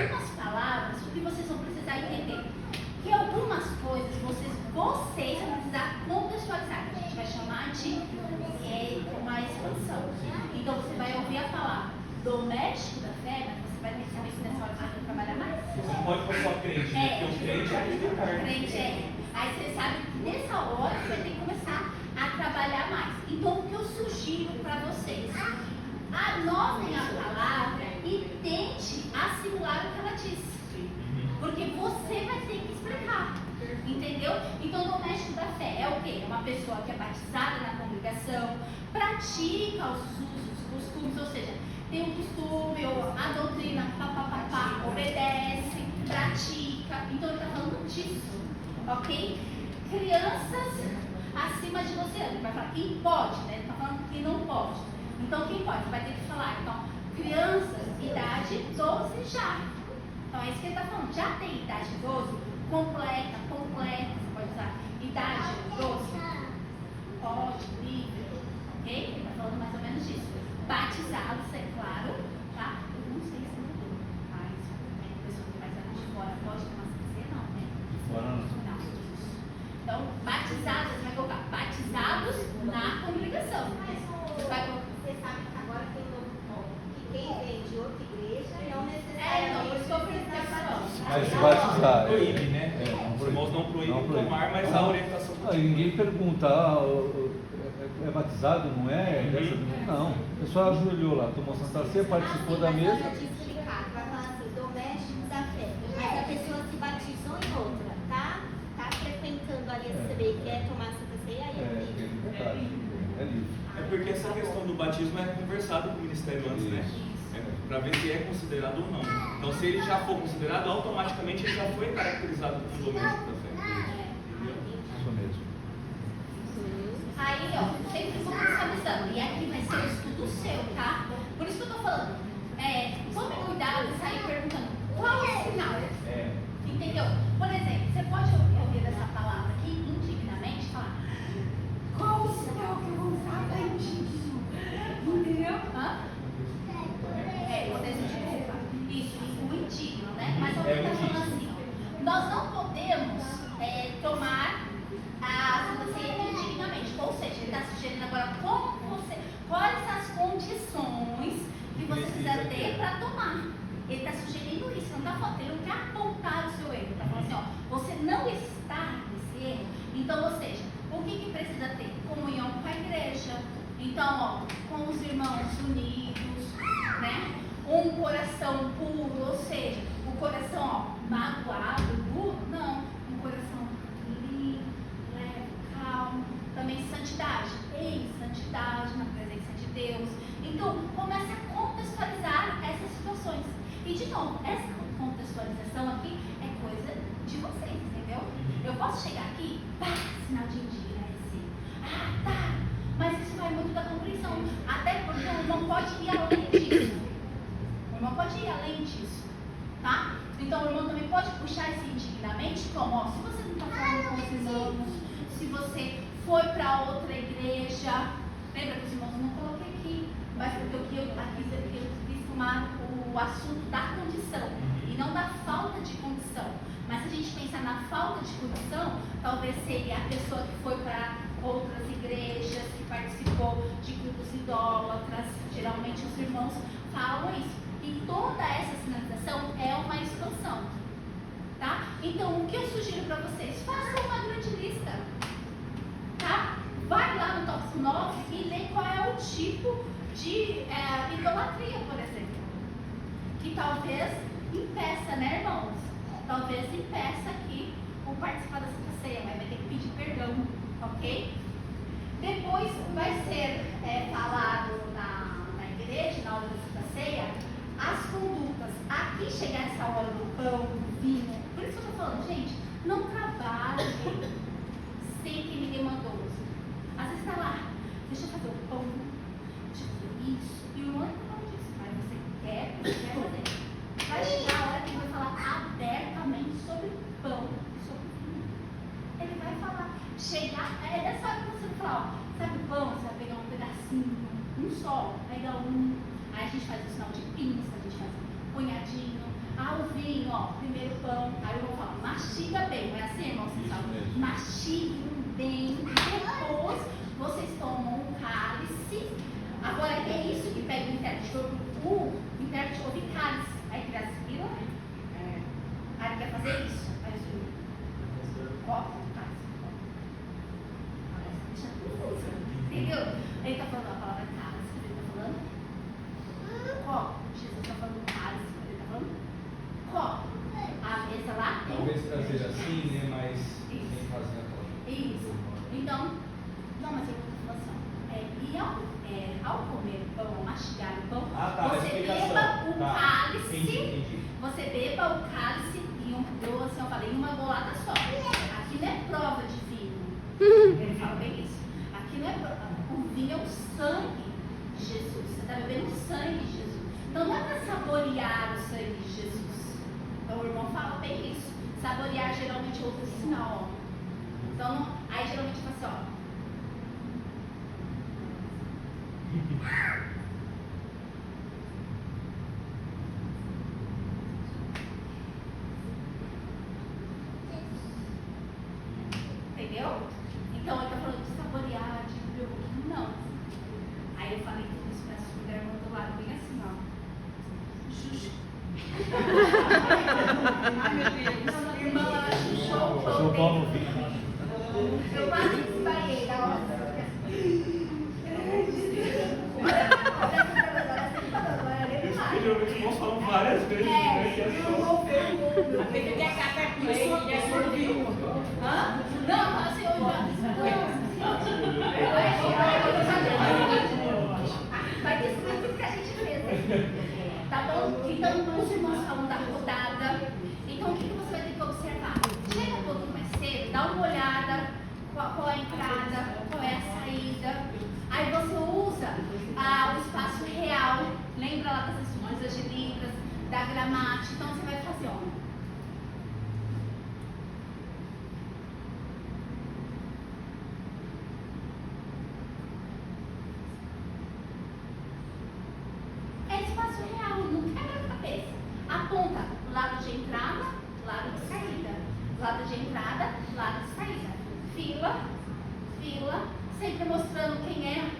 algumas palavras que vocês vão precisar entender. Que algumas coisas vocês vão precisar contextualizar. A gente vai chamar de uma expansão. Então você vai ouvir a palavra doméstico da fé, mas você vai ter que saber se nessa hora vai trabalhar mais. Você não pode pôr só crente, né? Porque o crente é aquele do carne. Crente é. Aí você sabe que nessa hora você vai ter que começar a trabalhar mais. Então o que eu sugiro para vocês? Anotem a palavra e tente assimilar o que ela disse. Porque você vai ter que explicar. Entendeu? Então, o doméstico da fé é o quê? É uma pessoa que é batizada na congregação, pratica os usos, os costumes, ou seja, tem um costume, ou a doutrina, obedece, pratica. Então, ele está falando disso. Ok? Crianças acima de 12 anos. Ele vai falar quem pode, né? Ele está falando que não pode. Então, quem pode? Vai ter que falar. Então, crianças, idade 12 já. Então, é isso que ele está falando. Já tem idade 12? Completa, você pode usar. Idade 12? Pode, livre. Ok? Ele está falando mais ou menos disso. Batizados, é claro. Tá? Eu não sei se mudou. Mas a pessoa que vai sair de fora pode tomar CC, não, né? De fora não. Então, batizados, você vai colocar batizados na congregação. Você sabe que agora tem um novo ponto, que quem vem de outra igreja não necessariamente por isso que eu fiz Mas se batizar. Proíbe, né? Os irmãos não proíbem tomar, mas a orientação. Ninguém pergunta, é batizado, não é? Não. A pessoa ajoelhou lá, tomou Santa Ceia, participou da mesa. Vai falar assim, doméstico da fé. Mas a pessoa se batizou em outra, tá? Tá frequentando ali a CBI, quer tomar Santa Ceia, aí é livre. É livre. É porque essa questão do batismo é conversado com o ministério antes, né? Para ver se é considerado ou não. Então, se ele já for considerado, automaticamente ele já foi caracterizado como doméstico da fé. Isso mesmo. Aí, ó, sempre contextualizando. E aqui vai ser o estudo seu, tá? Por isso que eu tô falando. Tome cuidado de sair perguntando qual é o sinal. Entendeu? Por exemplo, você pode ouvir essa palavra aqui indignamente e falar: qual o sinal que eu vou usar além disso? Entendeu? Vocês utilizam isso, o indigno, né? Mas alguém está falando assim: ó, nós não podemos tomar a Santa Ceia indignamente. Ou seja, ele está sugerindo agora quais as condições que você precisa ter para tomar. Ele está sugerindo isso, não está falando, ele não quer apontar o seu erro. Ele está falando assim: ó, você não está nesse erro. Então, ou seja, o que precisa ter? Comunhão com a igreja. Então, ó, com os irmãos unidos, né? Um coração puro, ou seja, o coração magoado, burro, não. Um coração limpo, leve, calmo. Também santidade. Em santidade, na presença de Deus. Então, comece a contextualizar essas situações. E, de novo, essa contextualização aqui é coisa de vocês, entendeu? Eu posso chegar aqui, sinal de indignação. Tá. Mas isso vai muito da compreensão. Até porque o irmão pode ir além disso. O irmão pode ir além disso. Tá? Então o irmão também pode puxar esse indignamente como, se você não está falando com os irmãos, se você foi para outra igreja. Lembra que os irmãos não coloquei aqui. Mas porque eu quis tomar o assunto da condição e não da falta de condição. Mas se a gente pensar na falta de condição, talvez seria a pessoa que foi para outras igrejas, que participou de grupos idólatras. Geralmente os irmãos falam isso. E toda essa sinalização é uma expansão. Tá? Então, o que eu sugiro para vocês? Façam uma grande lista. Tá? Vai lá no tópico 9 e lê qual é o tipo de idolatria, por exemplo. Que talvez impeça, né, irmãos? Talvez impeça aqui o participar da Santa Ceia, mas vai ter que pedir perdão, ok? Depois vai ser falado na igreja, na hora da Santa Ceia, as condutas. Aqui chegar essa hora do pão, do vinho. Por isso que eu estou falando, gente, não trabalhe sem que ninguém mandou. Às vezes está lá, deixa eu fazer o pão, deixa eu fazer isso. E o irmão não disso, mas você quer fazer. Vai chegar a hora que ele vai falar abertamente sobre pão e sobre vinho. Ele vai falar, chegar, nessa hora que você vai falar, ó, sabe o pão? Você vai pegar um pedacinho, um só, pega um. Aí a gente faz o sinal de pinça, a gente faz um punhadinho. O assim, ó, primeiro pão, aí o irmão fala, mastiga bem, não é assim, irmão? Vocês falam, mastiguem bem, depois vocês tomam um cálice. Agora, é isso que pega o intérprete. O intérprete ouve cálice. Aí criança viram? Aí ele quer fazer isso. Aí o copo, cálice. Deixa confuso. Entendeu? Ele está falando a palavra cálice, ele está falando copo. Jesus está falando cálice, ele está falando copo. A mesa lá tem. Talvez trazer assim, né? Mas sem fazer a coisa. Isso. Então, não, mas eu estou falando assim, ao comer pão, mastigar o pão, você beba o cálice, Entendi. você beba o cálice eu falei, uma bolada só. Aqui não é prova de vinho. Ele fala bem isso. Aqui não é prova. O vinho é o sangue de Jesus. Você está bebendo o sangue de Jesus. Então não é para saborear o sangue de Jesus. Então o irmão fala bem isso. Saborear geralmente é outro sinal. Então, aí geralmente fala assim, ó. Entendeu? Então ele tá falando de saborear, de beber um pouquinho, não. Aí eu falei tudo isso pra sua irmã do lado, bem assim, ó. Xuxa. Ai meu Deus, irmã, ela chuchou o pão dele. Eu quase desmaiei da hora. Geralmente nós falamos várias vezes, né? Que é só. Ele quer café com leite, quer sorvinho. Hã? Não, fala assim, vai descobrir tudo que a gente fez. Tá bom? Então, os irmãos falam da rodada. Então, o que você vai ter que observar? Chega um pouquinho mais cedo, dá uma olhada qual é a entrada, qual é a saída. Aí você usa o espaço real. Lembra lá das estruturas de libras, da gramática. Então, você vai fazer, ó. É espaço real, não quebra a cabeça. Aponta lado de entrada, lado de saída. Lado de entrada, lado de saída. Fila, fila, sempre mostrando quem é.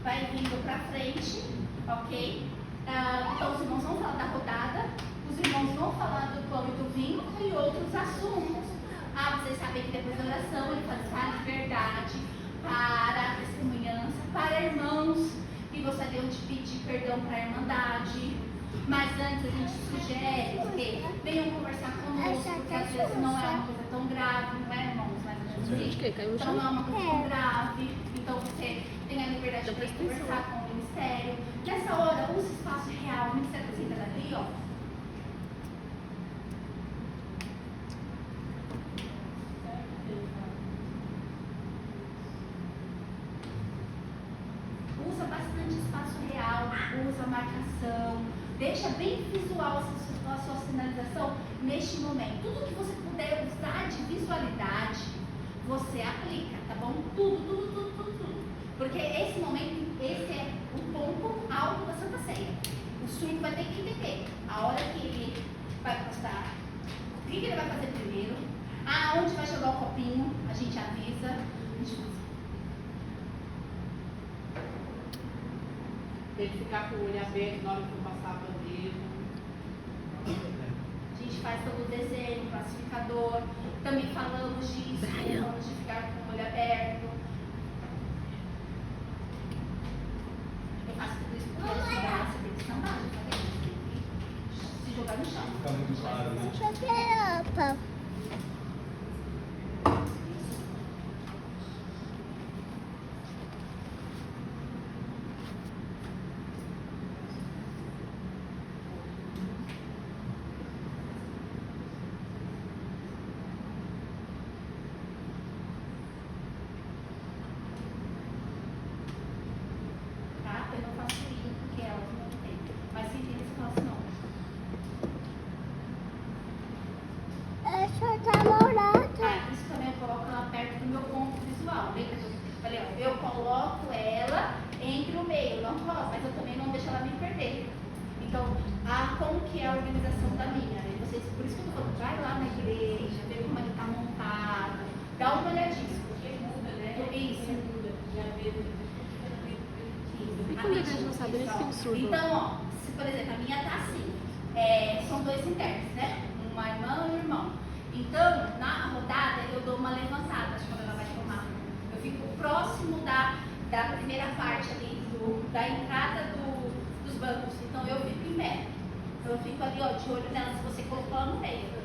Vai vindo pra frente, ok? Então os irmãos vão falar da rodada, os irmãos vão falar do pão e do vinho e outros assuntos. Vocês sabem que depois da oração ele faz para verdade, para a testemunhança, para irmãos que gostariam de pedir perdão para a irmandade. Mas antes a gente sugere que venham conversar conosco, porque às vezes não é uma coisa tão grave, não é, irmãos? Mas então não é uma coisa tão grave. Então você tem a liberdade de conversar com o ministério. Nessa hora, use espaço real, o ministério está sentado ali, ó. Usa bastante espaço real, usa marcação, deixa bem visual a sua sinalização neste momento. Tudo que você puder usar de visualidade, você aplica, tá bom? Tudo. Porque esse momento, esse é o ponto alto da Santa Ceia. O surdo vai ter que entender a hora que ele vai postar, o que ele vai fazer primeiro, aonde vai jogar o copinho, a gente avisa, a gente faz. Tem que ficar com o olho aberto na hora que for passar a bandeira. A gente faz todo o desenho, classificador. Também falamos disso, falamos de ficar com o olho aberto. Eu faço tudo isso porque você tem que sambar, se jogar no chão. Fica muito claro, né? Eu não faço isso porque ela não tem. Mas se tem, você fala assim, não. que é a organização da minha. Né? Vocês, por isso que eu tô falando, vai lá na igreja, vê como ela está montada, dá uma olhadinha. Porque muda, né? Isso. Muda. Já vê. E quando a gente não sabe nem se tem um surdo? Então, ó, se, por exemplo, a minha tá assim, são 2 internos, né? Uma irmã e um irmão. Então, na rodada, eu dou uma levantada quando ela vai tomar. Eu fico próximo da primeira parte ali, da entrada dos bancos. Então, eu fico em pé. Então, eu fico ali, ó, de olho nela, se você colocou ela no meio.